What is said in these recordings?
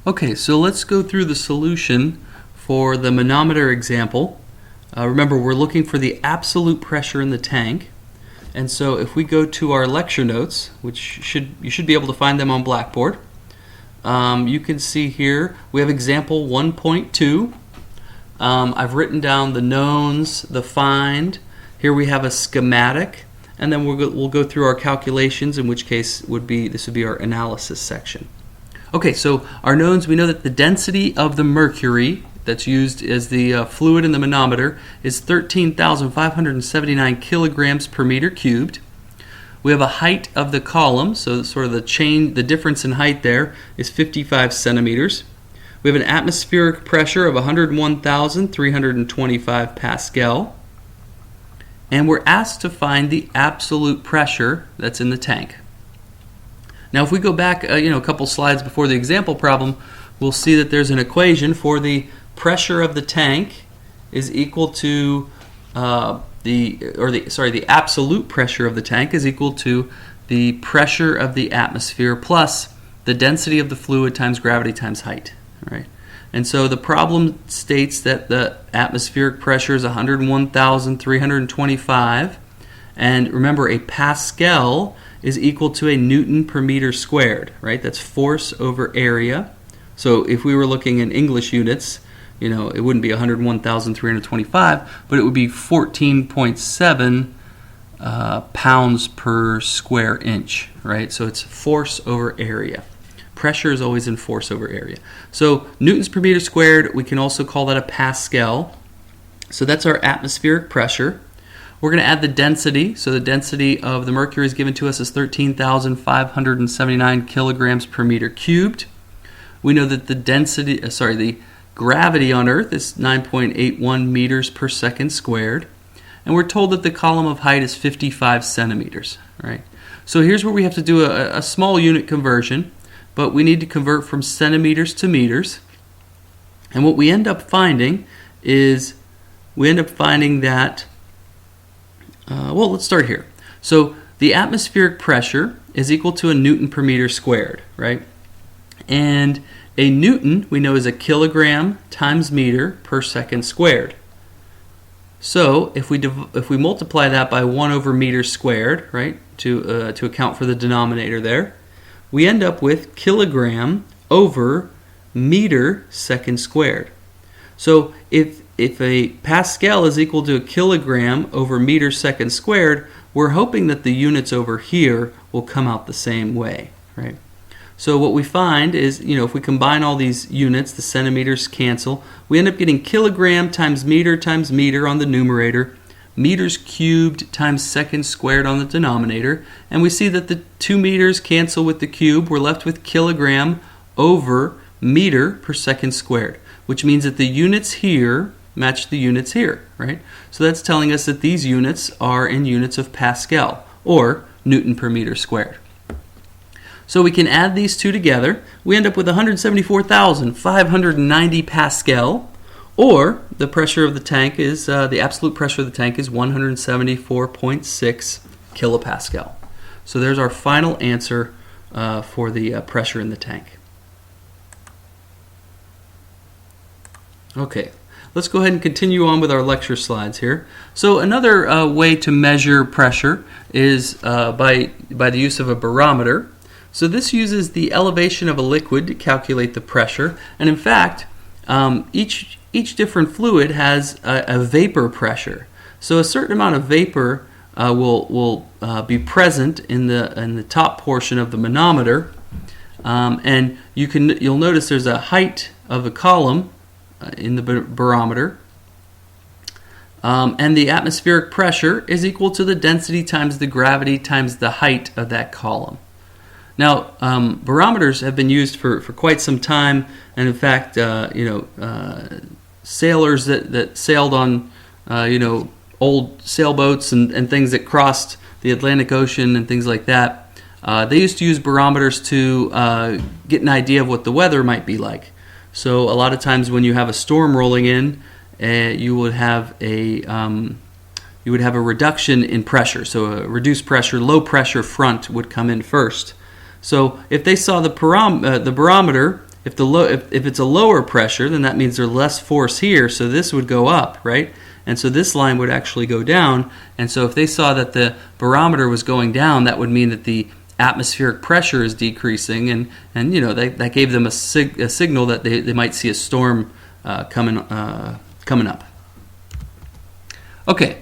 Okay, so let's go through the solution for the manometer example. Remember, we're looking for the absolute pressure in the tank. And so if we go to our lecture notes, which you should be able to find them on Blackboard, you can see here we have example 1.2. I've written down the knowns, the find. Here we have a schematic, and then we'll go through our calculations, in which case this would be our analysis section. Okay, so our knowns, we know that the density of the mercury that's used as the fluid in the manometer is 13,579 kilograms per meter cubed. We have a height of the column, so sort of the difference in height there is 55 centimeters. We have an atmospheric pressure of 101,325 Pascal. And we're asked to find the absolute pressure that's in the tank. Now, if we go back a couple slides before the example problem, we'll see that there's an equation for the pressure of the tank is equal to the absolute pressure of the tank is equal to the pressure of the atmosphere plus the density of the fluid times gravity times height. Right? And so the problem states that the atmospheric pressure is 101,325, and remember, a Pascal is equal to a Newton per meter squared, right? That's force over area. So if we were looking in English units, it wouldn't be 101,325, but it would be 14.7 pounds per square inch, right? So it's force over area. Pressure is always in force over area. So newtons per meter squared, we can also call that a Pascal. So that's our atmospheric pressure. We're going to add the density. So the density of the mercury is given to us as 13,579 kilograms per meter cubed. We know that the gravity on Earth is 9.81 meters per second squared. And we're told that the column of height is 55 centimeters. Right? So here's where we have to do a small unit conversion, but we need to convert from centimeters to meters. And what we end up finding that let's start here. So the atmospheric pressure is equal to a Newton per meter squared, right? And a Newton, we know, is a kilogram times meter per second squared. So if we multiply that by 1 over meter squared, right, to account for the denominator there, we end up with kilogram over meter second squared. So if a Pascal is equal to a kilogram over meter second squared, we're hoping that the units over here will come out the same way, right? So what we find is, if we combine all these units, the centimeters cancel, we end up getting kilogram times meter on the numerator, meters cubed times second squared on the denominator, and we see that the 2 meters cancel with the cube. We're left with kilogram over meter per second squared, which means that the units here match the units here, right? So that's telling us that these units are in units of Pascal, or Newton per meter squared. So we can add these two together. We end up with 174,590 Pascal, or the pressure of the tank is, the absolute pressure of the tank is 174.6 kilopascal. So there's our final answer for the pressure in the tank. Okay, let's go ahead and continue on with our lecture slides here. So another way to measure pressure is by the use of a barometer. So this uses the elevation of a liquid to calculate the pressure, and in fact, each different fluid has a vapor pressure. So a certain amount of vapor will be present in the top portion of the manometer, and you'll notice there's a height of the column in the barometer, and the atmospheric pressure is equal to the density times the gravity times the height of that column. Now, barometers have been used for quite some time, and in fact, sailors that sailed on, old sailboats and things that crossed the Atlantic Ocean and things like that, they used to use barometers to get an idea of what the weather might be like. So a lot of times when you have a storm rolling in, you would have a reduction in pressure. So a reduced pressure, low pressure front would come in first. So if they saw the barometer if it's a lower pressure, then that means there's less force here, so this would go up, right? And so this line would actually go down. And so if they saw that the barometer was going down, that would mean that the atmospheric pressure is decreasing, and that gave them a signal that they might see a storm coming up. Okay,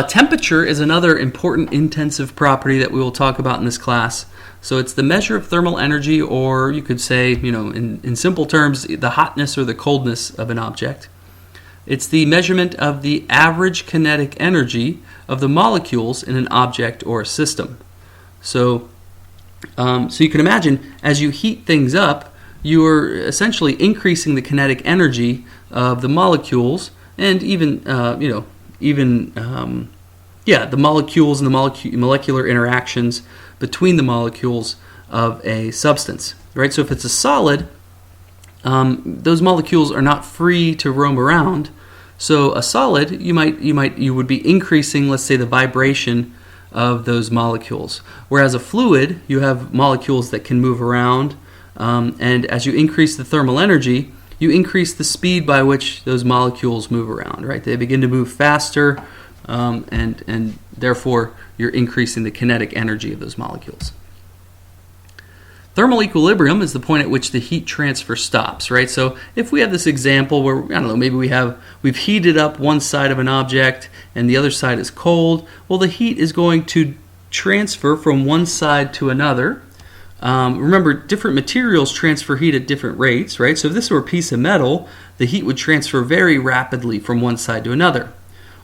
temperature is another important intensive property that we will talk about in this class. So it's the measure of thermal energy, or you could say, in simple terms, the hotness or the coldness of an object. It's the measurement of the average kinetic energy of the molecules in an object or a system. So you can imagine, as you heat things up, you are essentially increasing the kinetic energy of the molecules, and even the molecules and the molecular interactions between the molecules of a substance, right? So if it's a solid, those molecules are not free to roam around. So a solid, you would be increasing, let's say, the vibration of those molecules. Whereas a fluid, you have molecules that can move around, and as you increase the thermal energy, you increase the speed by which those molecules move around, right? They begin to move faster, and therefore you're increasing the kinetic energy of those molecules. Thermal equilibrium is the point at which the heat transfer stops, right? So if we have this example where, maybe we've heated up one side of an object and the other side is cold, well, the heat is going to transfer from one side to another. Remember, different materials transfer heat at different rates, right? So if this were a piece of metal, the heat would transfer very rapidly from one side to another.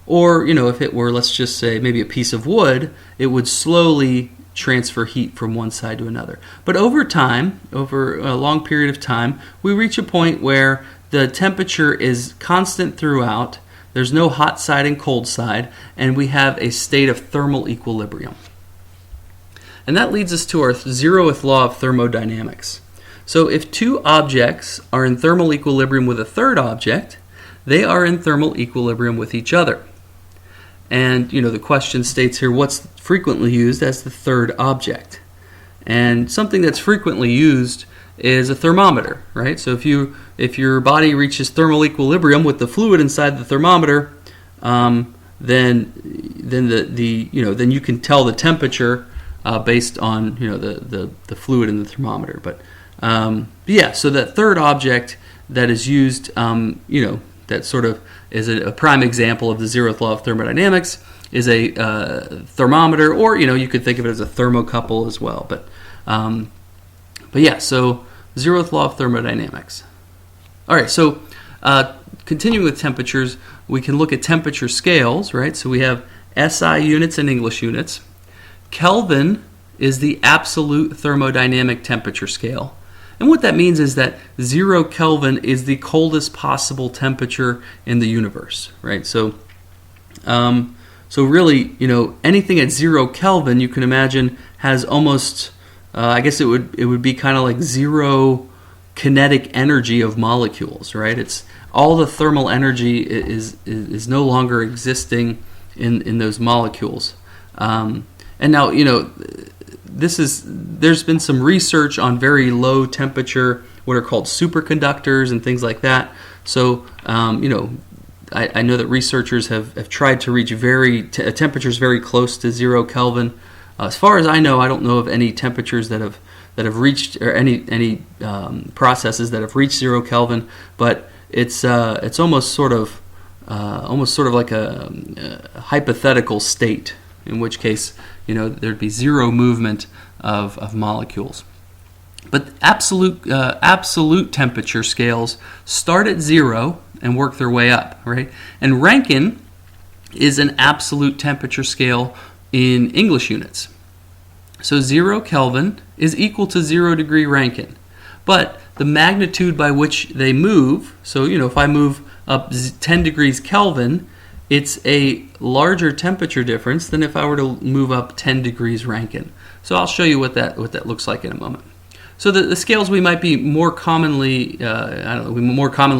Or, if it were, let's just say, maybe a piece of wood, it would slowly transfer heat from one side to another. But over time, over a long period of time, we reach a point where the temperature is constant throughout, there's no hot side and cold side, and we have a state of thermal equilibrium. And that leads us to our 0th law of thermodynamics. So if two objects are in thermal equilibrium with a third object, they are in thermal equilibrium with each other. And, the question states here, what's frequently used as the third object? And something that's frequently used is a thermometer, right? So if your body reaches thermal equilibrium with the fluid inside the thermometer, then you can tell the temperature based on the fluid in the thermometer. But so that third object that is used, that sort of is a prime example of the 0th law of thermodynamics, is a thermometer, or you could think of it as a thermocouple as well. But so 0th law of thermodynamics. All right, so continuing with temperatures, we can look at temperature scales, right? So we have SI units and English units. Kelvin is the absolute thermodynamic temperature scale. And what that means is that 0 Kelvin is the coldest possible temperature in the universe, right? So really, anything at 0 Kelvin, you can imagine, has almost, I guess it would be kind of like zero kinetic energy of molecules, right? It's all the thermal energy is no longer existing in those molecules. And now, there's been some research on very low temperature, what are called superconductors and things like that. So, I know that researchers have tried to reach temperatures very close to 0 Kelvin. As far as I know, I don't know of any temperatures that have reached, or any processes that have reached 0 Kelvin. But it's almost sort of like a hypothetical state, in which case there'd be zero movement of molecules. But absolute temperature scales start at 0 and work their way up, right? And Rankine is an absolute temperature scale in English units. So 0 Kelvin is equal to 0 degree Rankine. But the magnitude by which they move, so if I move up 10 degrees Kelvin, it's a larger temperature difference than if I were to move up 10 degrees Rankine. So I'll show you what that looks like in a moment. So the scales we might be more commonly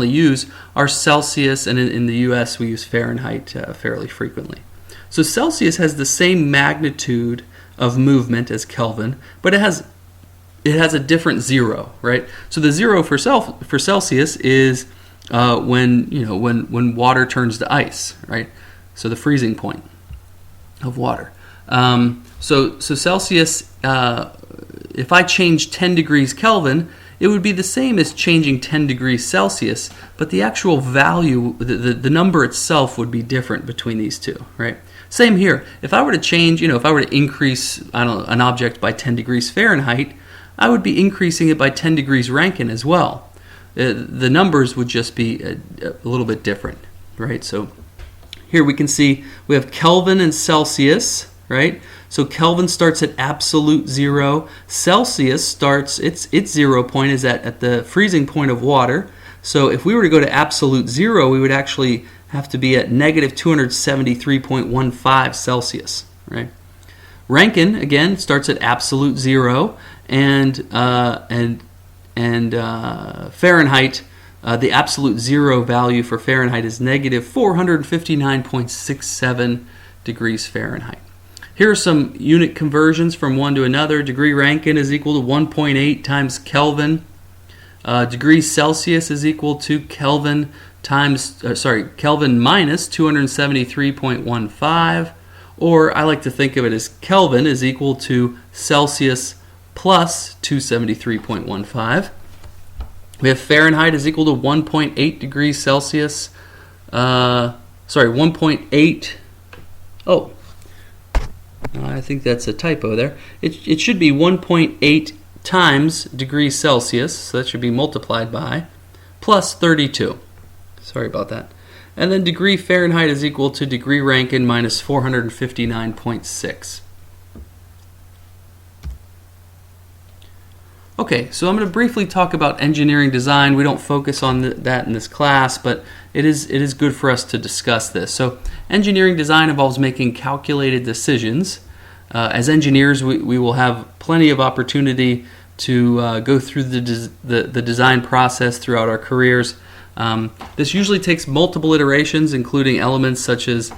use are Celsius, and in the U.S. we use Fahrenheit fairly frequently. So Celsius has the same magnitude of movement as Kelvin, but it has it has a different zero, right? So the zero for Celsius is when water turns to ice, right? So the freezing point of water. So Celsius, if I change 10 degrees Kelvin, it would be the same as changing 10 degrees Celsius, but the actual value, the number itself would be different between these two, right? Same here. If I were to change, if I were to increase, an object by 10 degrees Fahrenheit, I would be increasing it by 10 degrees Rankine as well. The numbers would just be a little bit different, right? So here we can see we have Kelvin and Celsius, right? So Kelvin starts at absolute zero. Celsius starts, its 0 point is at the freezing point of water. So if we were to go to absolute zero, we would actually have to be at negative 273.15 Celsius, right? Rankine, again, starts at absolute zero, and Fahrenheit, the absolute zero value for Fahrenheit is negative 459.67 degrees Fahrenheit. Here are some unit conversions from one to another. Degree Rankine is equal to 1.8 times Kelvin. Degrees Celsius is equal to Kelvin minus 273.15. Or I like to think of it as Kelvin is equal to Celsius plus 273.15. We have Fahrenheit is equal to 1.8 degrees Celsius. 1.8. Oh, I think that's a typo there. It should be 1.8 times degrees Celsius, so that should be multiplied by, plus 32. Sorry about that. And then degree Fahrenheit is equal to degree Rankine minus 459.6. Okay, so I'm going to briefly talk about engineering design. We don't focus on that in this class, but it is good for us to discuss this. So engineering design involves making calculated decisions. As engineers, we will have plenty of opportunity to go through the design process throughout our careers. This usually takes multiple iterations, including elements such as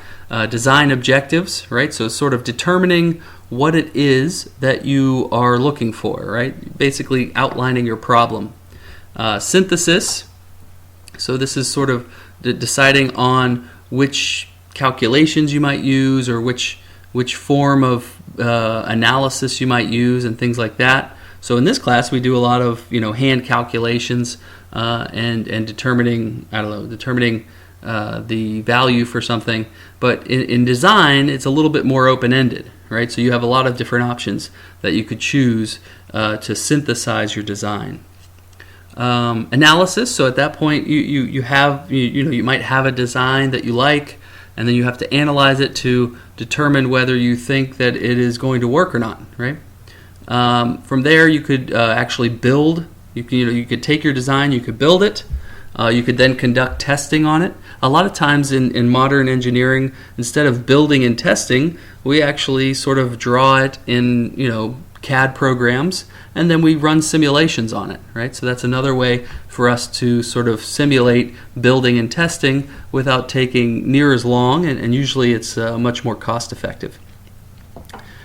design objectives, right? So sort of determining what it is that you are looking for, right? Basically outlining your problem. Synthesis, so this is sort of deciding on which calculations you might use or which form of analysis you might use and things like that. So in this class, we do a lot of hand calculations and determining the value for something. But in design, it's a little bit more open-ended, right? So you have a lot of different options that you could choose to synthesize your design. Analysis. So at that point, you might have a design that you like, and then you have to analyze it to determine whether you think that it is going to work or not, right? From there, you could actually build. You could take your design, you could build it. You could then conduct testing on it. A lot of times in modern engineering, instead of building and testing, we actually sort of draw it in CAD programs, and then we run simulations on it, right? So that's another way for us to sort of simulate building and testing without taking near as long, and usually it's much more cost effective.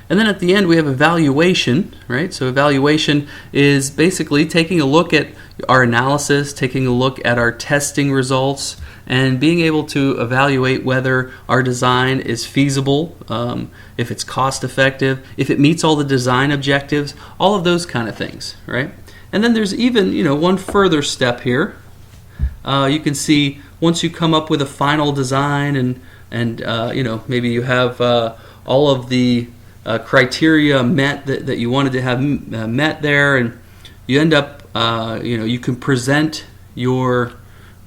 And then at the end we have evaluation, right? So evaluation is basically taking a look at our analysis, taking a look at our testing results, and being able to evaluate whether our design is feasible, if it's cost effective, if it meets all the design objectives, all of those kind of things, right? And then there's even one further step here. You can see once you come up with a final design and maybe you have all of the criteria met that you wanted to have met there, and you end up you can present your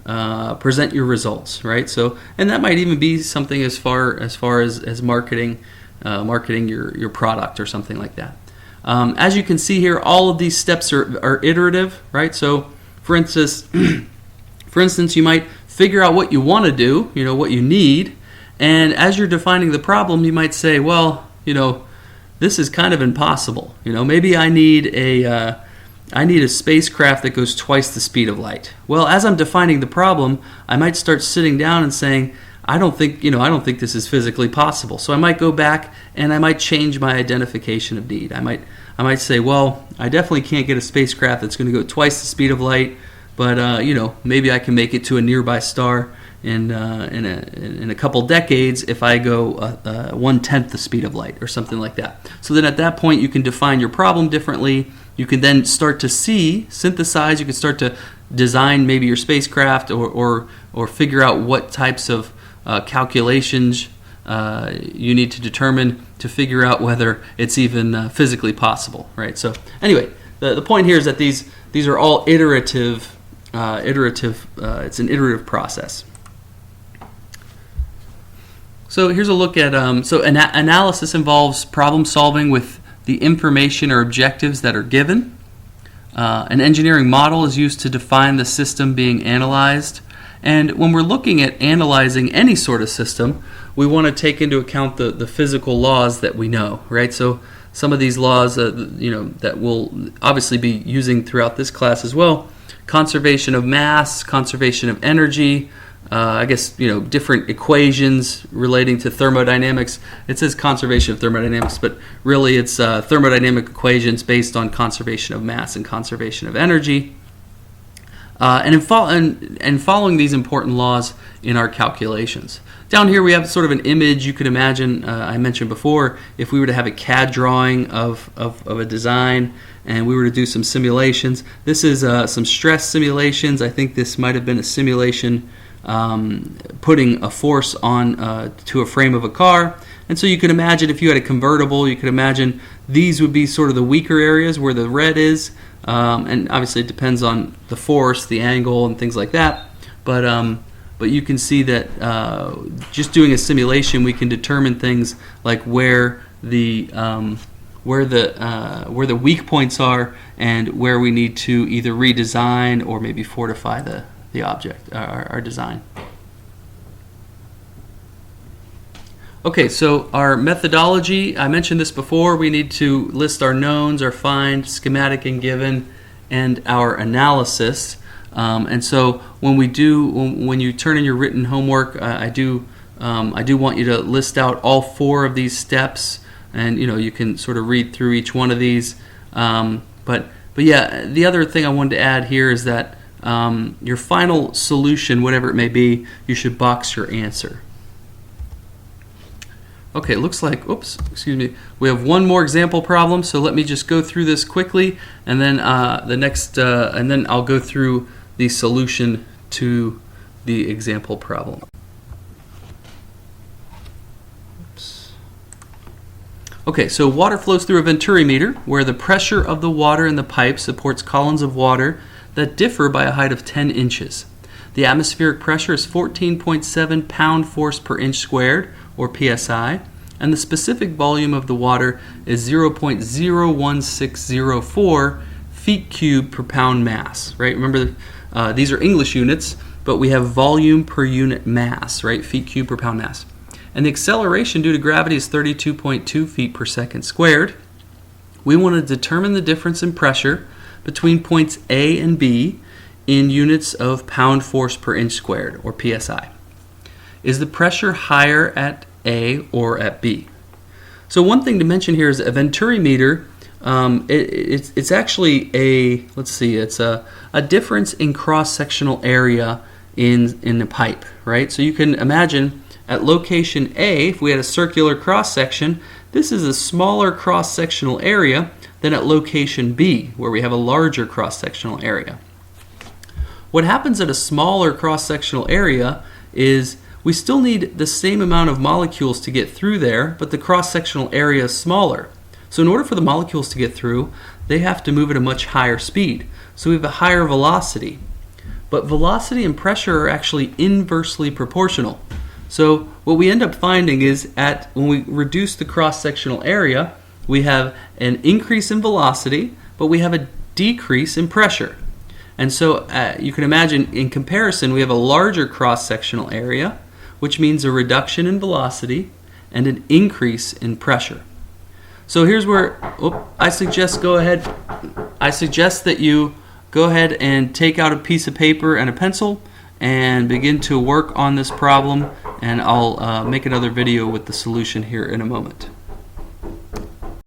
results, right? So, and that might even be something as far as marketing your product or something like that. As you can see here, all of these steps are iterative, right? So for instance, you might figure out what you want to do, what you need, and as you're defining the problem, you might say, well, this is kind of impossible. Maybe I need a spacecraft that goes twice the speed of light. Well, as I'm defining the problem, I might start sitting down and saying, I don't think this is physically possible. So I might go back and I might change my identification of need. I might say, well, I definitely can't get a spacecraft that's going to go twice the speed of light, but maybe I can make it to a nearby star in a couple decades if I go 1/10 the speed of light or something like that. So then at that point you can define your problem differently. You can then start to synthesize. You can start to design maybe your spacecraft or figure out what types of calculations you need to determine to figure out whether it's even physically possible, right? So anyway, the point here is that these are all iterative. It's an iterative process. So here's a look at analysis involves problem solving with the information or objectives that are given. An engineering model is used to define the system being analyzed. And when we're looking at analyzing any sort of system, we want to take into account the physical laws that we know, right? So some of these laws, that we'll obviously be using throughout this class as well: conservation of mass, conservation of energy. Different equations relating to thermodynamics. It says conservation of thermodynamics, but really it's thermodynamic equations based on conservation of mass and conservation of energy. And following these important laws in our calculations. Down here we have sort of an image you could imagine. I mentioned before, if we were to have a CAD drawing of a design and we were to do some simulations. This is some stress simulations. I think this might have been a simulation putting a force on to a frame of a car. And so you could imagine if you had a convertible, you could imagine these would be sort of the weaker areas where the red is. And obviously it depends on the force, the angle, and things like that. But you can see that just doing a simulation, we can determine things like where the weak points are and where we need to either redesign or maybe fortify the object, our design. Okay, so our methodology, I mentioned this before, we need to list our knowns, our find, schematic and given, and our analysis. And so when you turn in your written homework, I do want you to list out all 4 of these steps, and you can sort of read through each one of these. But yeah, the other thing I wanted to add here is that your final solution, whatever it may be, you should box your answer. Okay, it looks like, we have one more example problem, so let me just go through this quickly, and then and then I'll go through the solution to the example problem. Okay, so water flows through a Venturi meter, where the pressure of the water in the pipe supports columns of water that differ by a height of 10 inches. The atmospheric pressure is 14.7 pound-force per inch squared, or PSI, and the specific volume of the water is 0.01604 feet cubed per pound mass, right? Remember, these are English units, but we have volume per unit mass, right? Feet cubed per pound mass. And the acceleration due to gravity is 32.2 feet per second squared. We want to determine the difference in pressure between points A and B in units of pound force per inch squared, or PSI. Is the pressure higher at A or at B? So one thing to mention here is a Venturi meter, it's actually it's a difference in cross-sectional area in the pipe, right? So you can imagine at location A, if we had a circular cross-section, this is a smaller cross-sectional area than at location B, where we have a larger cross-sectional area. What happens at a smaller cross-sectional area is we still need the same amount of molecules to get through there, but the cross-sectional area is smaller. So in order for the molecules to get through, they have to move at a much higher speed. So we have a higher velocity. But velocity and pressure are actually inversely proportional. So what we end up finding is when we reduce the cross-sectional area, we have an increase in velocity, but we have a decrease in pressure. And so you can imagine, in comparison, we have a larger cross-sectional area, which means a reduction in velocity and an increase in pressure. So here's where I suggest that you go ahead and take out a piece of paper and a pencil and begin to work on this problem, and I'll make another video with the solution here in a moment.